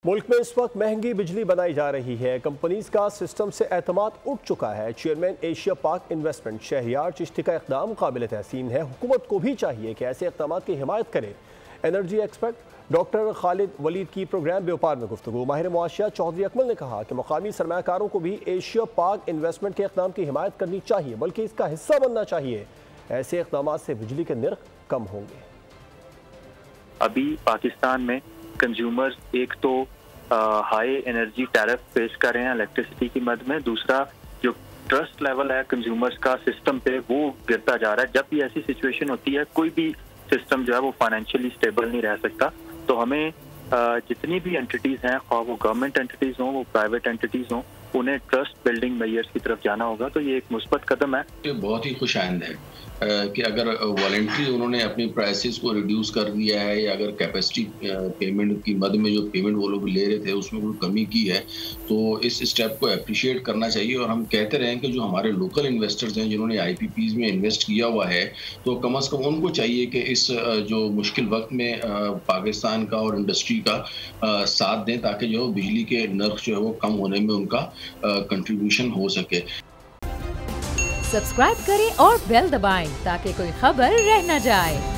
मुल्क में इस वक्त महंगी बिजली बनाई जा रही है। कंपनीज का सिस्टम से एतमाद उठ चुका है। चेयरमैन एशिया पाक इन्वेस्टमेंट शहरियार चिश्ती का इक़दाम काबिल तहसीन है। हुकूमत को भी चाहिए कि ऐसे इक़दाम की हिमायत करे। Energy expert doctor Khalid Waleed की प्रोग्राम व्यापार में गुफ्तगू। माहिर मुआशियात चौधरी अकमल ने कहा कि मुकामी सरमायाकारों को भी एशिया पाक इन्वेस्टमेंट के इक़दाम की हिमायत करनी चाहिए, बल्कि इसका हिस्सा बनना चाहिए। ऐसे इक़दाम से बिजली के निर्ख कम होंगे। अभी पाकिस्तान में कंज्यूमर्स एक तो हाई एनर्जी टैरिफ फेस कर रहे हैं इलेक्ट्रिसिटी की मद में, दूसरा जो ट्रस्ट लेवल है कंज्यूमर्स का सिस्टम पे वो गिरता जा रहा है। जब भी ऐसी सिचुएशन होती है कोई भी सिस्टम जो है वो फाइनेंशियली स्टेबल नहीं रह सकता। तो हमें जितनी भी एंटिटीज हैं, वो गवर्नमेंट एंटिटीज हों, वो प्राइवेट एंटिटीज हों, उन्हें ट्रस्ट बिल्डिंग मेजर्स की तरफ जाना होगा। तो ये एक मुस्बत कदम है। ये बहुत ही खुशाइंद है कि अगर वॉलंटरी उन्होंने अपनी प्राइसेस को रिड्यूस कर दिया है या अगर कैपेसिटी पेमेंट की मद में जो पेमेंट वो लोग ले रहे थे उसमें कोई कमी की है तो इस स्टेप को अप्रिशिएट करना चाहिए। और हम कहते रहे कि जो हमारे लोकल इन्वेस्टर्स हैं जिन्होंने IPPs में इन्वेस्ट किया हुआ है तो कम से कम उनको चाहिए कि इस जो मुश्किल वक्त में पाकिस्तान का और इंडस्ट्री का साथ दें ताकि जो बिजली के नर्ख जो है वो कम होने में उनका कंट्रीब्यूशन हो सके। सब्सक्राइब करें और बेल दबाएं ताकि कोई खबर रह न जाए।